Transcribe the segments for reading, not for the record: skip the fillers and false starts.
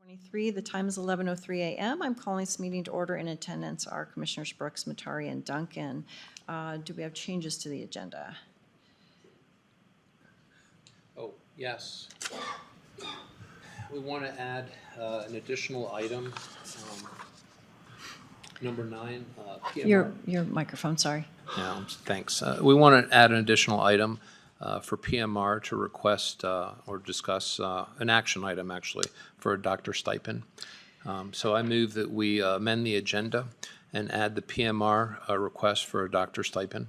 23. The time is 11:03 a.m. I'm calling this meeting to order. In attendance are Commissioners Brooks, Matari, and Duncan. Do we have changes to the agenda? Oh, yes. We want to add an additional item, number 9, PMR. Your microphone, sorry. Yeah, thanks. We want to add an additional item for PMR to request or discuss an action item, actually, for a doctor stipend. So I move that we amend the agenda and add the PMR request for a doctor stipend.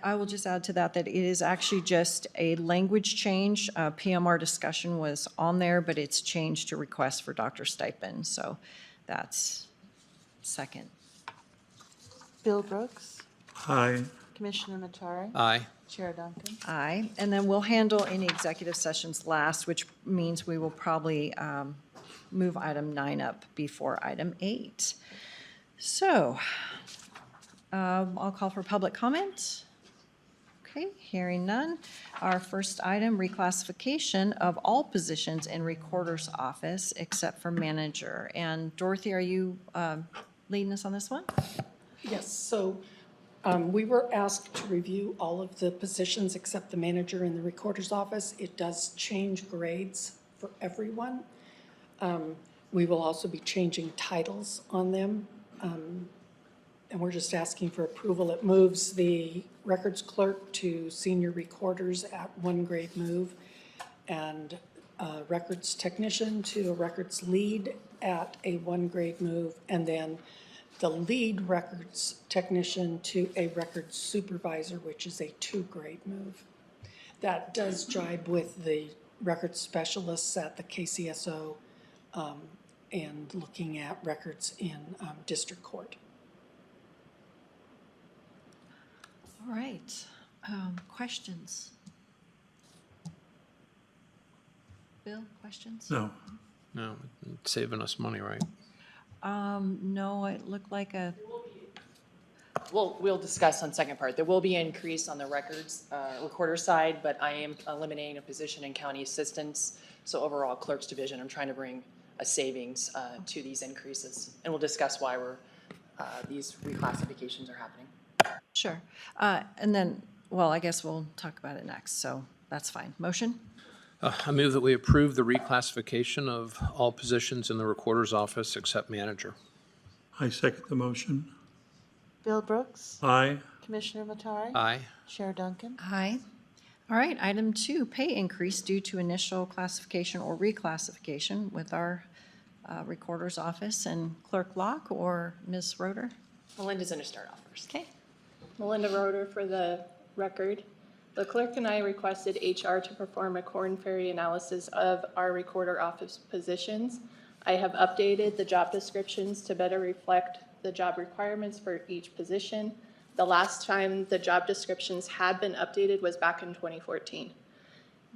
I will just add to that it is actually just a language change. PMR discussion was on there, but it's changed to request for doctor stipend. So that's second. Bill Brooks, Aye. Commissioner Matari, Aye. Chair Duncan. Aye. And then we'll handle any executive sessions last, which means we will probably move item 9 up before item 8. So I'll call for public comment. Okay, hearing none. Our first item, reclassification of all positions in Recorder's Office except for manager. And Dorothy, are you leading us on this one? Yes, so we were asked to review all of the positions except the manager in the Recorder's Office. It does change grades for everyone. We will also be changing titles on them. And we're just asking for approval. It moves the records clerk to senior recorders at 1 grade move, and records technician to a records lead at a 1 grade move, and then the lead records technician to a records supervisor, which is a 2 grade move. That does jibe with the records specialists at the KCSO and looking at records in district court. All right. Questions? Bill, questions? No. No, it's saving us money, right? No, it looked like a, We'll discuss on second part. There will be an increase on the recorder side, but I am eliminating a position in county assistance. So overall clerk's division, I'm trying to bring a savings to these increases. And we'll discuss why these reclassifications are happening. sure. And then, well, I guess we'll talk about it next, so that's fine. Motion? I move that we approve the reclassification of all positions in the Recorder's Office except manager. I second the motion. Bill Brooks, Aye. Commissioner Matari, Aye. Chair Duncan. Aye. All right, item 2, pay increase due to initial classification or reclassification with our Recorder's Office and Clerk Locke or Ms. Roeder. Melinda's going to start off first. Okay. Melinda Roeder for the record. The clerk and I requested HR to perform a Korn Ferry analysis of our recorder office positions. I have updated the job descriptions to better reflect the job requirements for each position. The last time the job descriptions had been updated was back in 2014.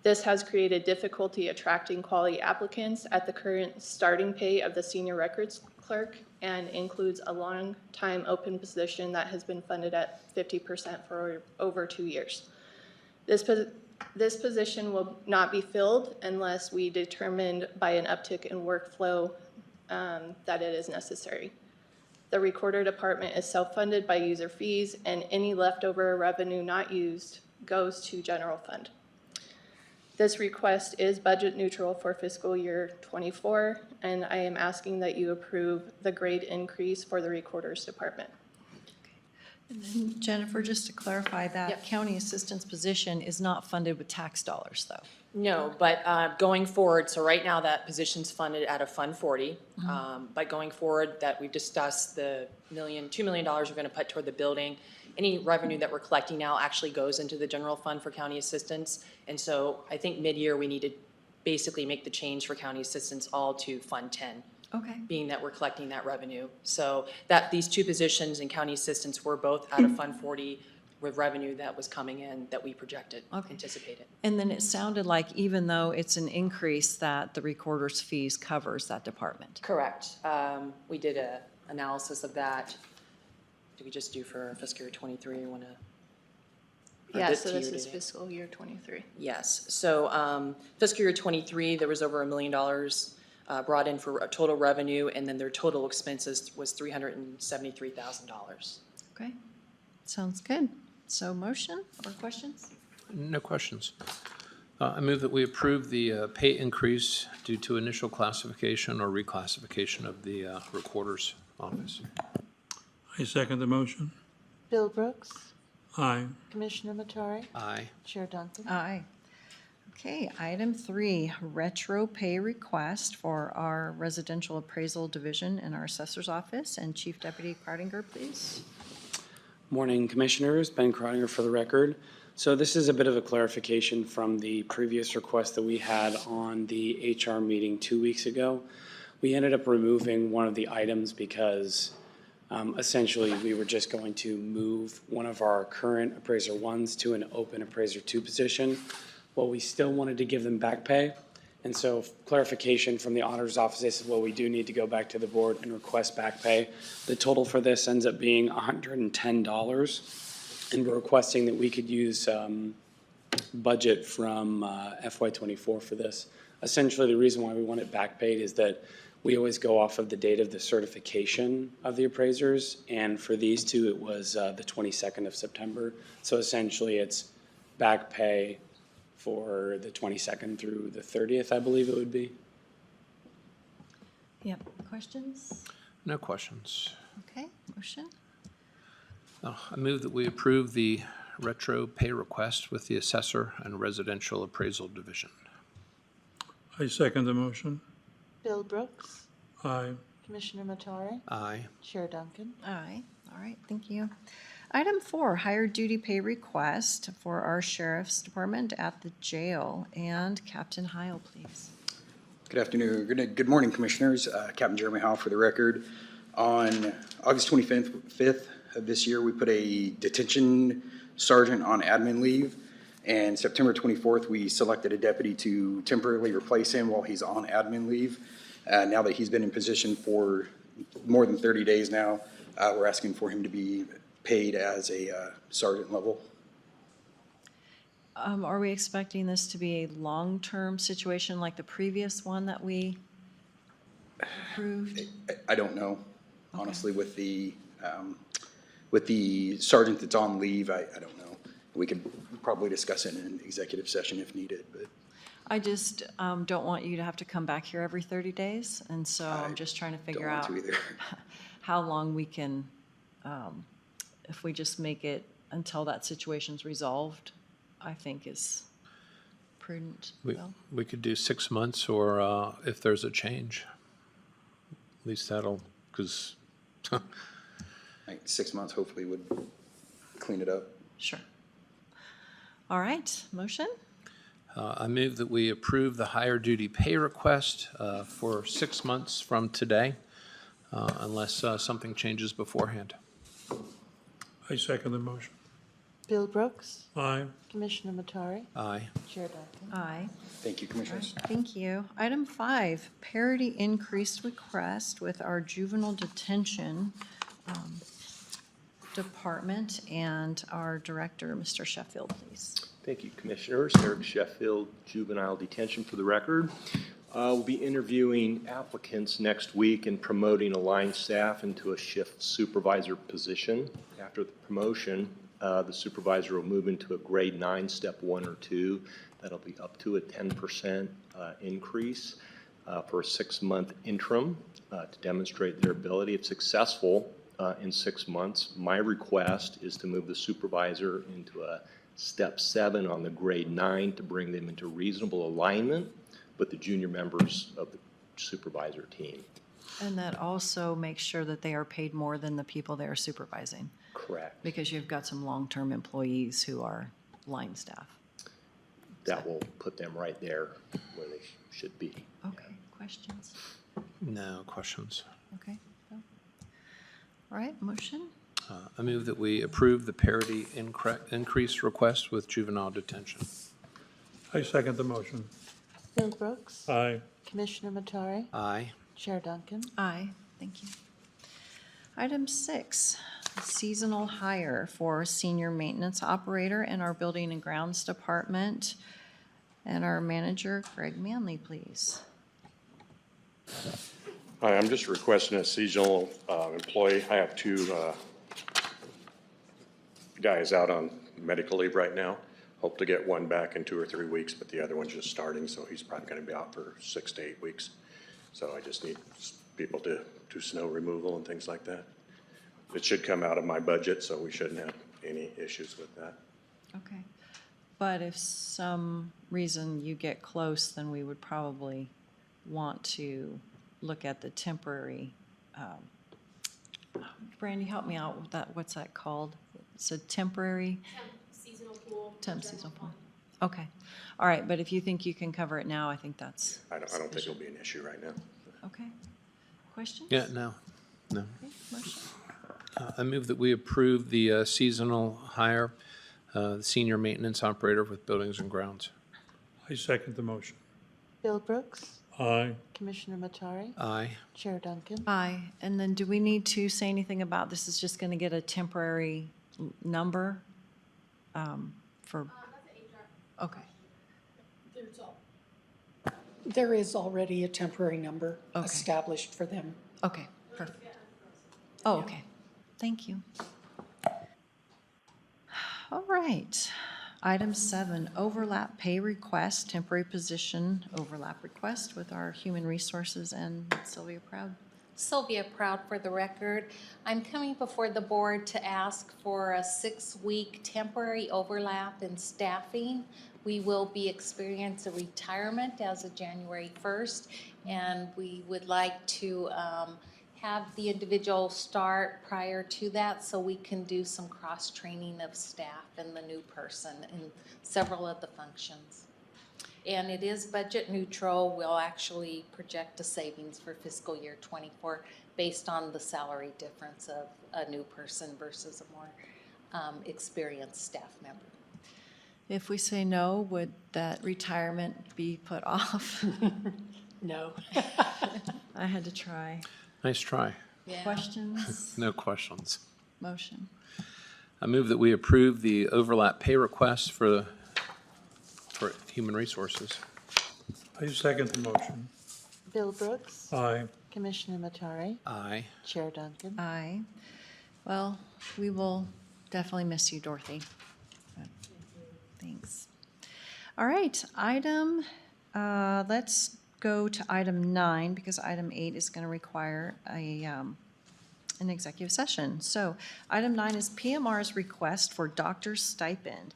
This has created difficulty attracting quality applicants at the current starting pay of the senior records clerk and includes a long time open position that has been funded at 50% for over 2 years. This position will not be filled unless we determined by an uptick in workflow that it is necessary. The recorder department is self-funded by user fees, and any leftover revenue not used goes to general fund. This request is budget neutral for fiscal year 24, and I am asking that you approve the grade increase for the recorder's department. And then Jennifer, just to clarify, that Yep. county assistance position is not funded with tax dollars, though. No, but going forward, so right now that position's funded out of Fund 40. But going forward, that we've discussed the $2 million we're going to put toward the building. Any revenue that we're collecting now actually goes into the general fund for county assistance. And so I think mid-year we need to basically make the change for county assistance all to Fund 10. Okay. Being that we're collecting that revenue. So that these 2 positions in county assistance were both out of Fund 40 with revenue that was coming in that we projected, anticipated. And then it sounded like even though it's an increase, that the recorder's fees covers that department. Correct. We did an analysis of that. Did we just do for fiscal year 23? You want to? Yeah, so this is fiscal year 23. Yes. So fiscal year 23, there was over $1 million brought in for a total revenue, and then their total expenses was $373,000. Okay, sounds good. So motion or questions? No questions. I move that we approve the pay increase due to initial classification or reclassification of the recorder's office. I second the motion. Bill Brooks, Aye. Commissioner Matari, Aye. Chair Duncan. Aye. Okay, item 3, retro pay request for our residential appraisal division in our assessor's office. And Chief Deputy Cardinger, please. Morning, Commissioners. Ben Crottinger for the record. So this is a bit of a clarification from the previous request that we had on the HR meeting 2 weeks ago. We ended up removing one of the items because essentially we were just going to move one of our current appraiser 1s to an open appraiser 2 position. Well, we still wanted to give them back pay. And so clarification from the auditor's office, they said, well, we do need to go back to the board and request back pay. The total for this ends up being $110. And we're requesting that we could use budget from FY24 for this. Essentially, the reason why we want it back paid is that we always go off of the date of the certification of the appraisers. And for these two, it was the 22nd of September. So essentially, it's back pay for the 22nd through the 30th, I believe it would be. Yep, questions? No questions. Okay, motion? I move that we approve the retro pay request with the assessor and residential appraisal division. I second the motion. Bill Brooks, Aye. Commissioner Matari, Aye. Chair Duncan. Aye. All right, thank you. Item 4, higher duty pay request for our sheriff's department at the jail. And Captain Heil, please. Good afternoon. Good morning, Commissioners. Captain Jeremy Howe for the record. On August 25th of this year, we put a detention sergeant on admin leave. And September 24th, we selected a deputy to temporarily replace him while he's on admin leave. Now that he's been in position for more than 30 days now, we're asking for him to be paid as a sergeant level. Are we expecting this to be a long-term situation like the previous one that we approved? I don't know, honestly, with the sergeant that's on leave, I don't know. We could probably discuss it in an executive session if needed, but. I just don't want you to have to come back here every 30 days, and so I'm just trying to figure Don't out want to either. how long we can, if we just make it until that situation's resolved, I think is prudent. Bill? We could do 6 months, or if there's a change. At least that'll, because Like 6 months hopefully would clean it up. Sure. All right, motion? I move that we approve the higher duty pay request for 6 months from today, unless something changes beforehand. I second the motion. Bill Brooks, Aye. Commissioner Matari, Aye. Chair Duncan. Aye. Thank you, Commissioners. Thank you. Item 5, parity increased request with our juvenile detention department and our director, Mr. Sheffield, please. Thank you, Commissioners. Eric Sheffield, Juvenile Detention for the record. We'll be interviewing applicants next week and promoting a line staff into a shift supervisor position. After the promotion, the supervisor will move into a grade 9, step 1 or 2. That'll be up to a 10% increase for a 6-month interim to demonstrate their ability. If successful in 6 months, my request is to move the supervisor into a step 7 on the grade 9 to bring them into reasonable alignment with the junior members of the supervisor team. And that also makes sure that they are paid more than the people they are supervising, Correct. because you've got some long-term employees who are line staff. That will put them right there where they should be. Okay, questions? No questions. Okay. Bill? All right, motion? I move that we approve the parity increase request with juvenile detention. I second the motion. Bill Brooks, Aye. Commissioner Matari, Aye. Chair Duncan. Aye, thank you. Item 6, seasonal hire for senior maintenance operator in our building and grounds department. And our manager, Greg Manley, please. Hi, I'm just requesting a seasonal employee. I have two guys out on medical leave right now. Hope to get one back in 2 or 3 weeks, but the other one's just starting, so he's probably gonna be out for 6 to 8 weeks. So I just need people to do snow removal and things like that. It should come out of my budget, so we shouldn't have any issues with that. Okay. But if some reason you get close, then we would probably want to look at the temporary. Brandy, help me out with that. What's that called? It's a temporary? Seasonal pool. Temp seasonal pool. Okay. All right, but if you think you can cover it now, I think that's I don't think it'll be an issue right now. okay. Questions? Yeah, no. Okay, motion. I move that we approve the seasonal hire, senior maintenance operator with buildings and grounds. I second the motion. Bill Brooks, Aye. Commissioner Matari, Aye. Chair Duncan. Aye, and then do we need to say anything about this is just going to get a temporary number for? Okay, There is already a temporary number Okay. established for them. okay, perfect. Oh, okay, thank you. All right, item 7, overlap pay request, temporary position overlap request with our human resources and Sylvia Proud. Sylvia Proud for the record. I'm coming before the board to ask for a 6-week temporary overlap in staffing. We will be experiencing a retirement as of January 1st, and we would like to have the individual start prior to that so we can do some cross-training of staff and the new person in several of the functions. And it is budget neutral. We'll actually project a savings for fiscal year '24 based on the salary difference of a new person versus a more experienced staff member. If we say no, would that retirement be put off? No. I had to try. Nice try. Yeah. Questions? No questions. Motion. I move that we approve the overlap pay request for human resources. I second the motion. Bill Brooks, Aye. Commissioner Matari, Aye. Chair Duncan. Aye. Well, we will definitely miss you, Dorothy. Thanks. All right, let's go to item 9 because item 8 is going to require an executive session. So item 9 is PMR's request for doctor's stipend.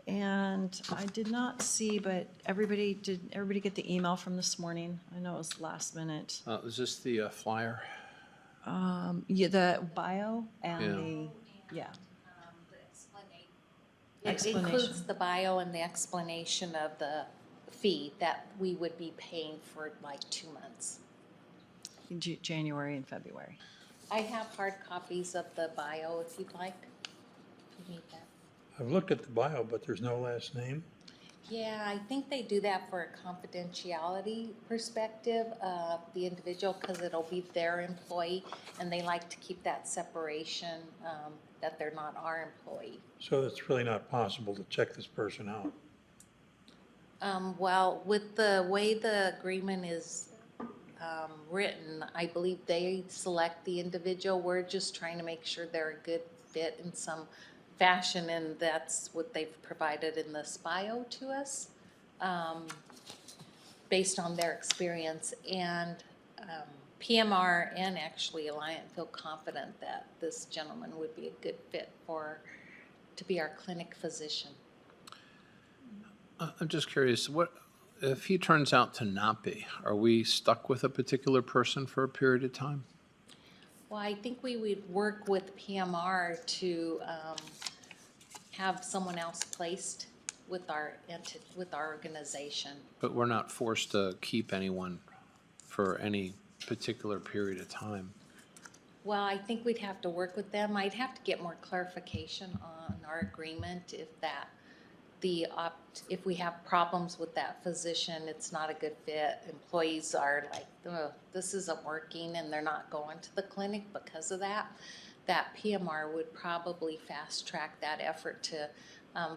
And I did not see, but did everybody get the email from this morning? I know it was last minute. Is this the flyer? Yeah, the bio and Yeah. It Explanation. includes the bio and the explanation of the fee that we would be paying for like 2 months. January and February. I have hard copies of the bio if you'd like. If you need that. I've looked at the bio, but there's no last name. Yeah, I think they do that for a confidentiality perspective of the individual because it'll be their employee and they like to keep that separation that they're not our employee. So it's really not possible to check this person out. Well, with the way the agreement is written, I believe they select the individual. We're just trying to make sure they're a good fit in some fashion, and that's what they've provided in this bio to us, based on their experience. And PMR and actually Alliant feel confident that this gentleman would be a good fit to be our clinic physician. I'm just curious, what if he turns out to not be? Are we stuck with a particular person for a period of time? Well, I think we would work with PMR to have someone else placed with our organization. But we're not forced to keep anyone for any particular period of time. Well, I think we'd have to work with them. I'd have to get more clarification on our agreement if we have problems with that physician, it's not a good fit. Employees are like, oh, this isn't working, and they're not going to the clinic because of that. That PMR would probably fast track that effort to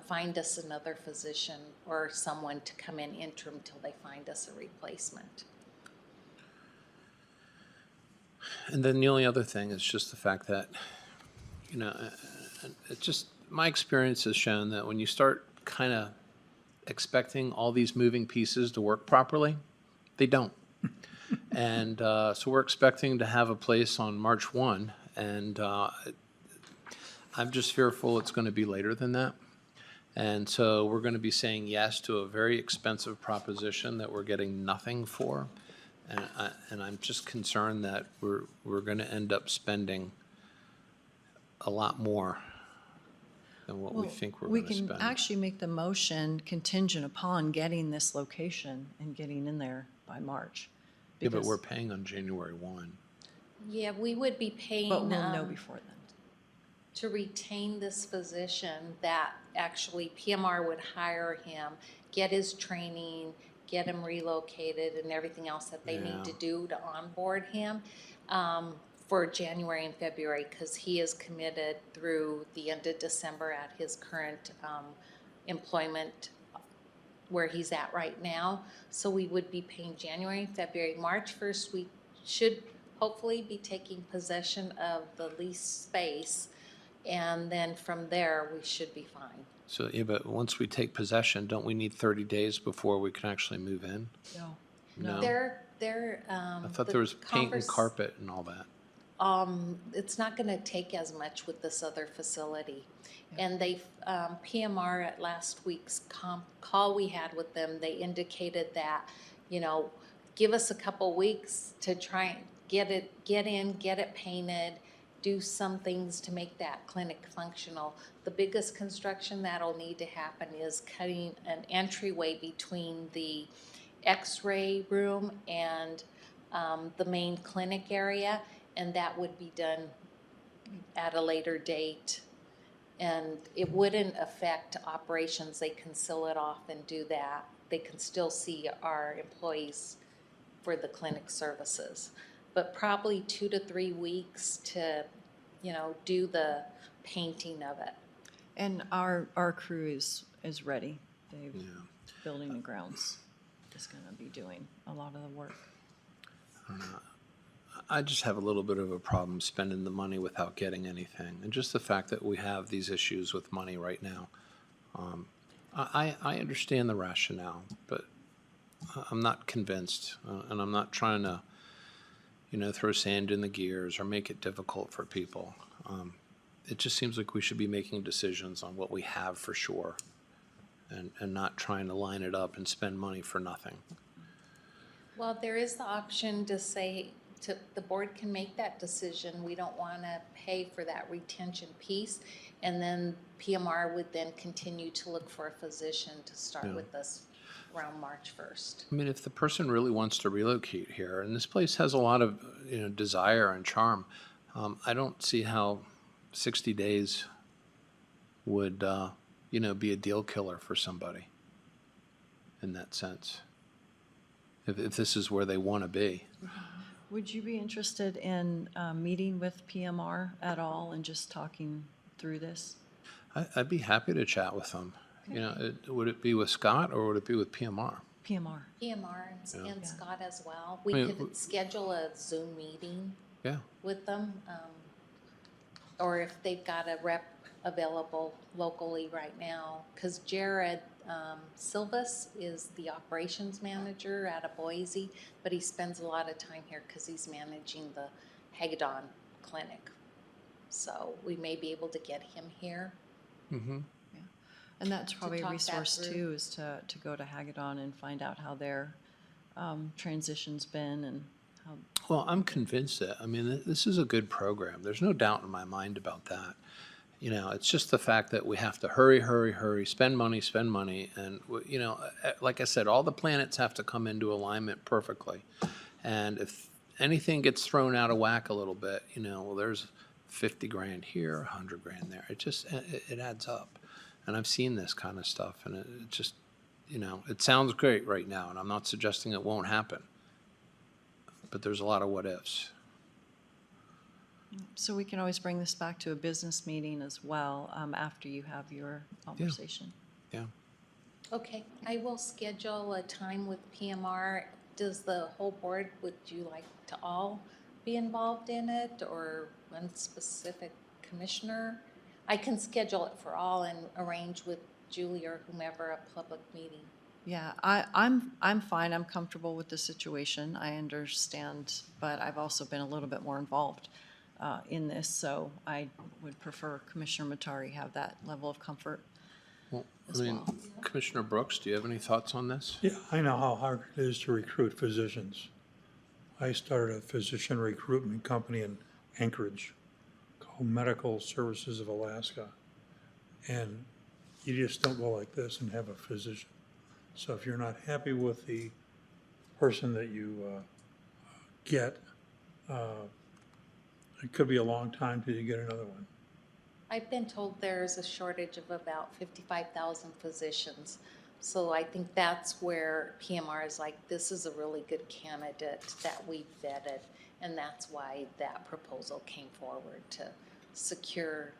find us another physician or someone to come in interim till they find us a replacement. And then the only other thing is just the fact that, you know, it just, my experience has shown that when you start kind of expecting all these moving pieces to work properly, they don't. And so we're expecting to have a place on March 1, and I'm just fearful it's going to be later than that. And so we're going to be saying yes to a very expensive proposition that we're getting nothing for. And I'm just concerned that we're going to end up spending a lot more than what we think we're We going to can spend. actually make the motion contingent upon getting this location and getting in there by March. Yeah, but because- we're paying on January 1. Yeah, we would be paying. But we'll know before then. To retain this physician, that actually PMR would hire him, get his training, get him relocated and everything else that they need to do to onboard him for January and February, because he is committed through the end of December at his current employment where he's at right now. So we would be paying January and February. March 1st, we should hopefully be taking possession of the leased space. And then from there, we should be fine. So, yeah, but once we take possession, don't we need 30 days before we can actually move in? No. No. I I thought there was paint and carpet and all that. It's not gonna take as much with this other facility. And they, PMR at last week's call we had with them, they indicated that, you know, give us a couple weeks to try and get it painted, do some things to make that clinic functional. The biggest construction that'll need to happen is cutting an entryway between the X-ray room and the main clinic area, and that would be done at a later date. And it wouldn't affect operations. They can seal it off and do that. They can still see our employees for the clinic services. But probably 2 to 3 weeks to, you know, do the painting of it. And our crew is ready. They've, building and grounds is gonna be doing a lot of the work. I just have a little bit of a problem spending the money without getting anything. And just the fact that we have these issues with money right now. I understand the rationale, but I'm not convinced. And I'm not trying to, you know, throw sand in the gears or make it difficult for people. It just seems like we should be making decisions on what we have for sure and not trying to line it up and spend money for nothing. Well, there is the option to say, the board can make that decision. We don't want to pay for that retention piece. And then PMR would then continue to look for a physician to start with us around March 1st. I mean, if the person really wants to relocate here, and this place has a lot of, you know, desire and charm, I don't see how 60 days would, you know, be a deal killer for somebody in that sense. If this is where they want to be. Would you be interested in meeting with PMR at all and just talking through this? I'd be happy to chat with them. You know, would it be with Scott or would it be with PMR? PMR. PMR and Scott as well. I We mean, could schedule a Zoom meeting Yeah. with them. Or if they've got a rep available locally right now. Because Jared Silvas is the operations manager out of Boise, but he spends a lot of time here because he's managing the Hagedon Clinic. So we may be able to get him here. Mm-hmm. And that's probably a talk that resource through. too, is to go to Hagedon and find out how their transition's been and how. Well, I'm convinced that, I mean, this is a good program. There's no doubt in my mind about that. You know, it's just the fact that we have to hurry, spend money. And, you know, like I said, all the planets have to come into alignment perfectly. And if anything gets thrown out of whack a little bit, you know, well, there's 50 grand here, 100 grand there. It just, it adds up. And I've seen this kind of stuff, and it just, you know, it sounds great right now, and I'm not suggesting it won't happen. But there's a lot of what ifs. So we can always bring this back to a business meeting as well after you have your conversation. Yeah. Okay, I will schedule a time with PMR. Does the whole board, would you like to all be involved in it or one specific commissioner. I can schedule it for all and arrange with Julie or whomever a public meeting. Yeah, I'm fine. I'm comfortable with the situation. I understand, but I've also been a little bit more involved in this, so I would prefer Commissioner Matari have that level of comfort. Well, as I mean, well. Commissioner Brooks, do you have any thoughts on this? Yeah, I know how hard it is to recruit physicians. I started a physician recruitment company in Anchorage called Medical Services of Alaska. And you just don't go like this and have a physician. So if you're not happy with the person that you get, it could be a long time till you get another one. I've been told there's a shortage of about 55,000 physicians. So I think that's where PMR is like, this is a really good candidate that we vetted. And that's why that proposal came forward to secure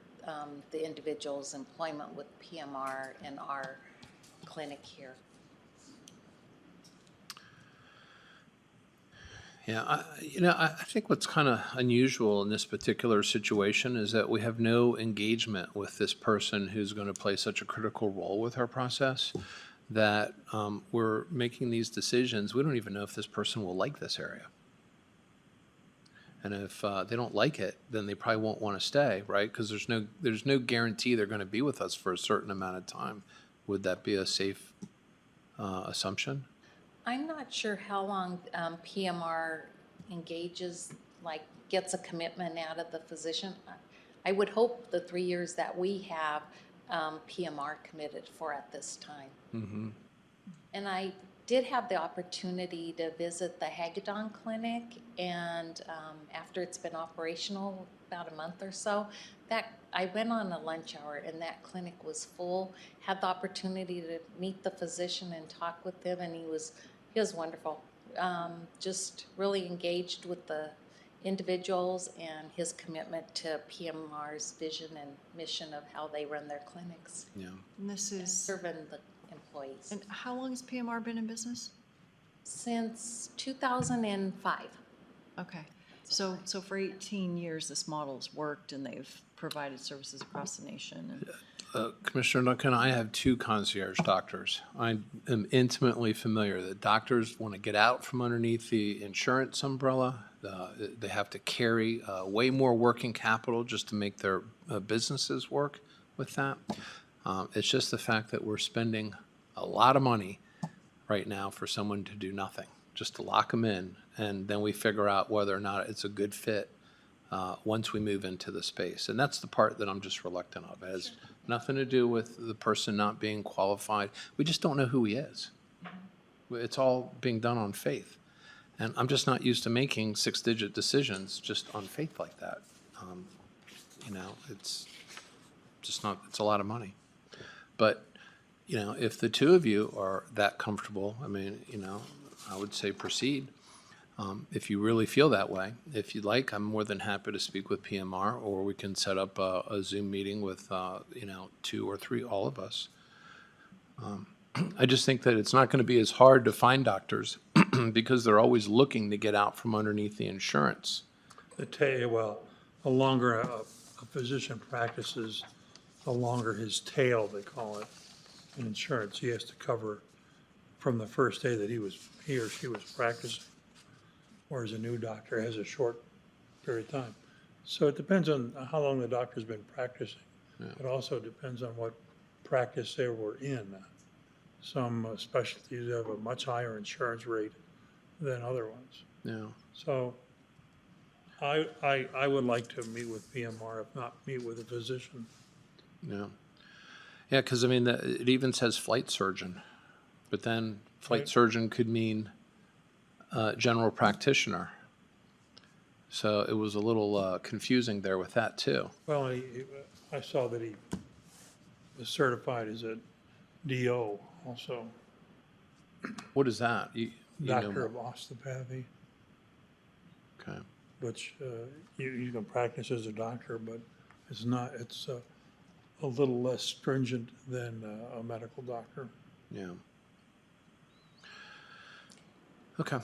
the individual's employment with PMR in our clinic here. Yeah, I think what's kind of unusual in this particular situation is that we have no engagement with this person who's going to play such a critical role with our process, that we're making these decisions. We don't even know if this person will like this area. And if they don't like it, then they probably won't want to stay, right? Because there's no guarantee they're going to be with us for a certain amount of time. Would that be a safe assumption? I'm not sure how long PMR engages, like gets a commitment out of the physician. I would hope the 3 years that we have PMR committed for at this time. Mm-hmm. And I did have the opportunity to visit the Hagedon Clinic, and after it's been operational about a month or so, that I went on a lunch hour and that clinic was full. Had the opportunity to meet the physician and talk with him, and he was wonderful. Just really engaged with the individuals and his commitment to PMR's vision and mission of how they run their clinics, Yeah. And this is, serving the employees. and how long has PMR been in business? Since 2005. Okay, so for 18 years, this model's worked and they've provided services across the nation. And Commissioner Duncan, I have 2 concierge doctors. I am intimately familiar that doctors want to get out from underneath the insurance umbrella. They have to carry way more working capital just to make their businesses work with that. It's just the fact that we're spending a lot of money right now for someone to do nothing, just to lock them in, and then we figure out whether or not it's a good fit once we move into the space. And that's the part that I'm just reluctant of. It has nothing to do with the person not being qualified. We just don't know who he is. It's all being done on faith. And I'm just not used to making 6-digit decisions just on faith like that. It's just not, it's a lot of money. But, if the 2 of you are that comfortable, I mean, I would say proceed. If you really feel that way, if you'd like, I'm more than happy to speak with PMR, or we can set up a Zoom meeting with, 2 or 3, all of us. I just think that it's not going to be as hard to find doctors because they're always looking to get out from underneath the insurance. The longer a physician practices, the longer his tail, they call it, in insurance. He has to cover from the first day that he or she was practicing, whereas a new doctor has a short period of time. So it depends on how long the doctor's been practicing. Yeah. It also depends on what practice they were in. Some specialties have a much higher insurance rate than other ones. Yeah. So I would like to meet with PMR, if not meet with a physician. Yeah. Yeah, because, it even says flight surgeon, but then flight Right. surgeon could mean general practitioner. So it was a little confusing there with that, too. Well, I saw that he was certified as a DO also, What is that? You know doctor more. of osteopathy, Okay. which you can practice as a doctor, but it's not, it's a little less stringent than a medical doctor. Yeah. Okay.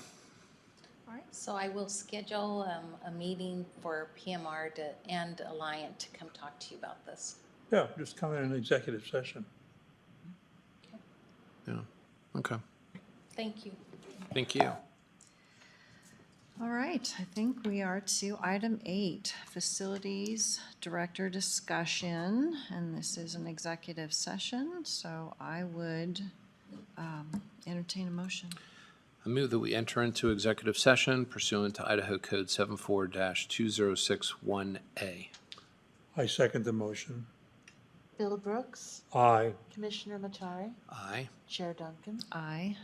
All right, so I will schedule a meeting for PMR and Alliant to come talk to you about this. Yeah, just come in an executive session. Yeah, okay. Thank you. Thank you. All right, I think we are to item 8, Facilities Director Discussion, and this is an executive session, so I would entertain a motion. I move that we enter into executive session pursuant to Idaho Code 74-2061A. I second the motion. Bill Brooks, Aye. Commissioner Matari, Aye. Chair Duncan. Aye.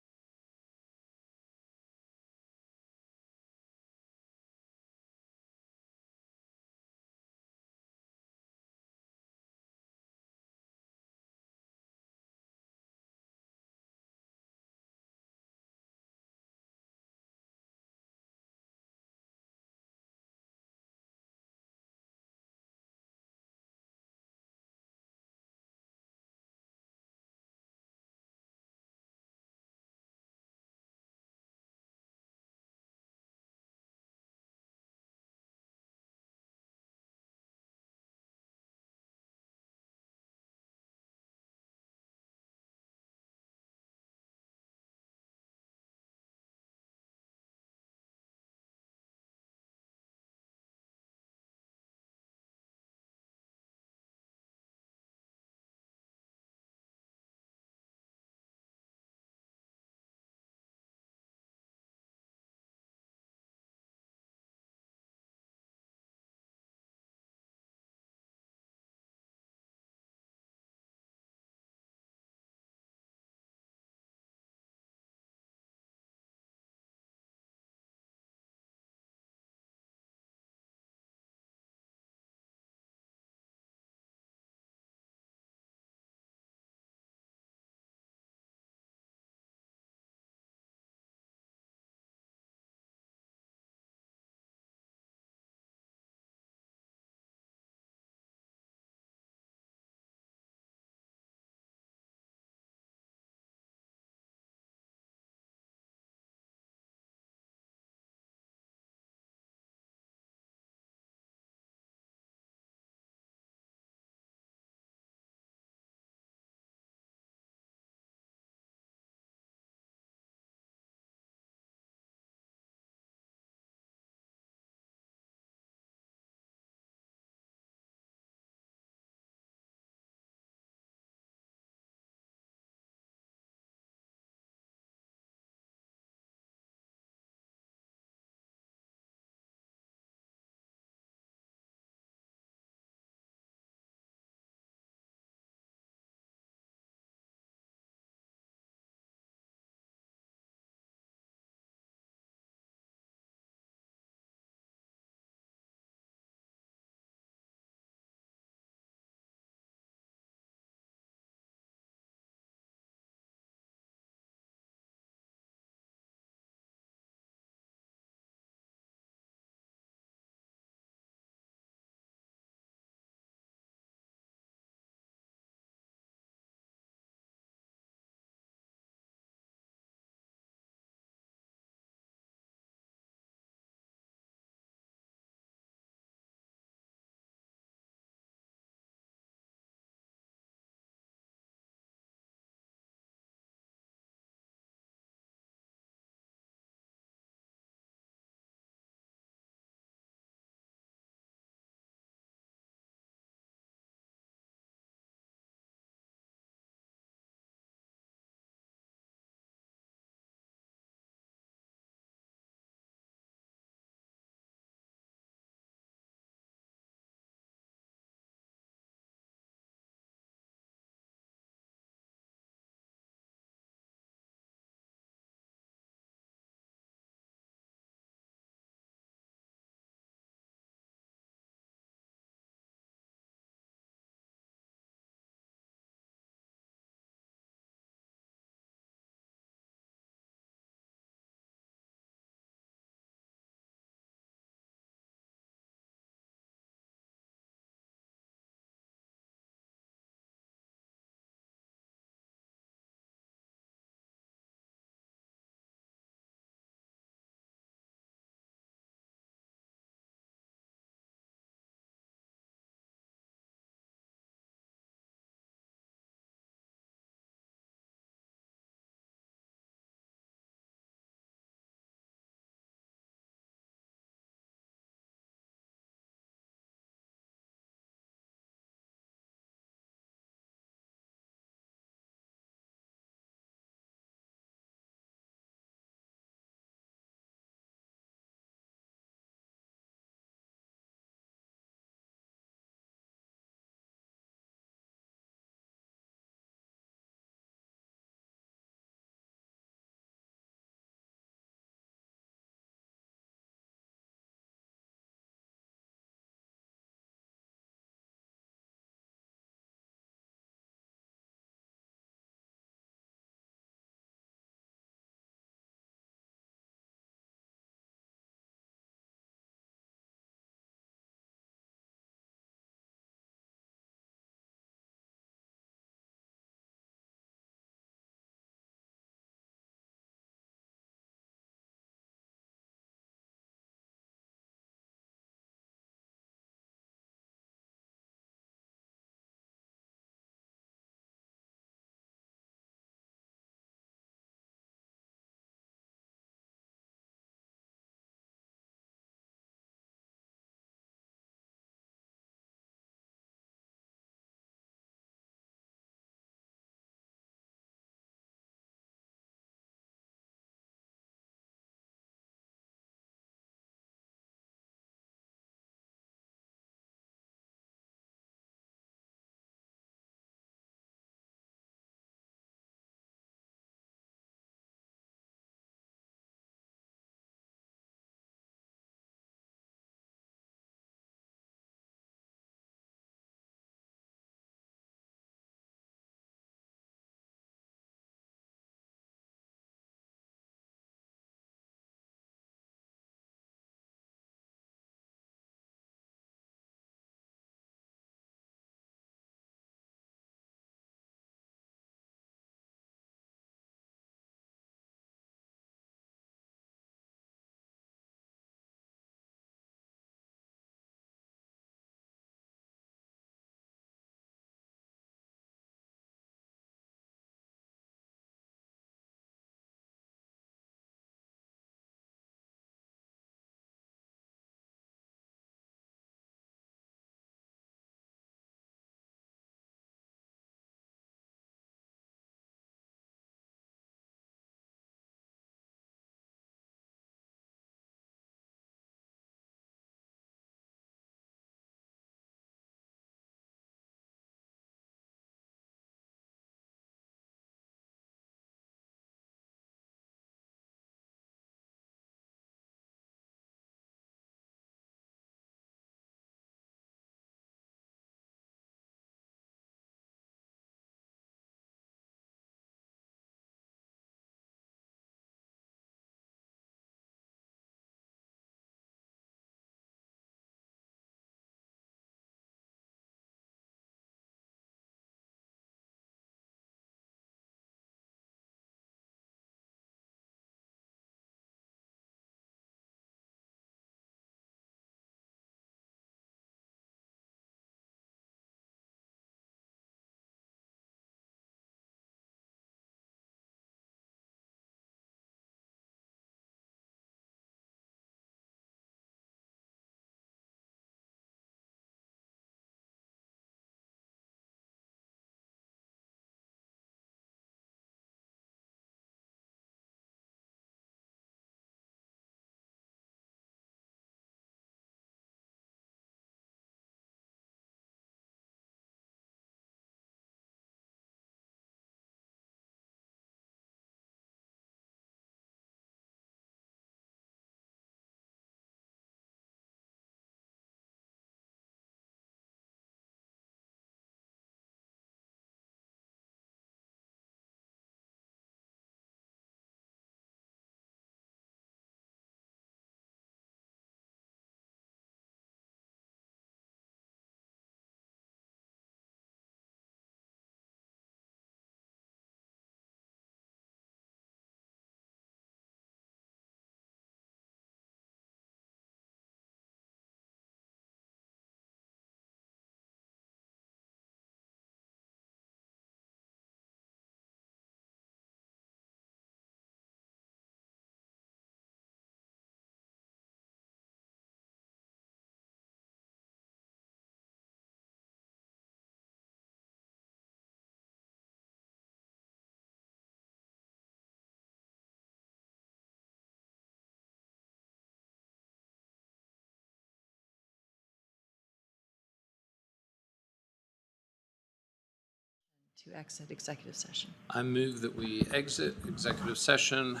to exit executive session? I move that we exit executive session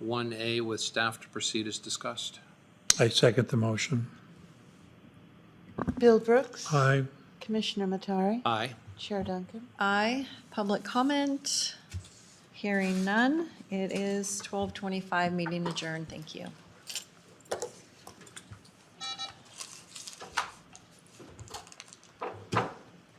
1A with staff to proceed as discussed. I second the motion. Bill Brooks. Aye. Commissioner Matari. Aye. Chair Duncan. Aye. Public comment? Hearing none. It is 12:25, meeting adjourned. Thank you.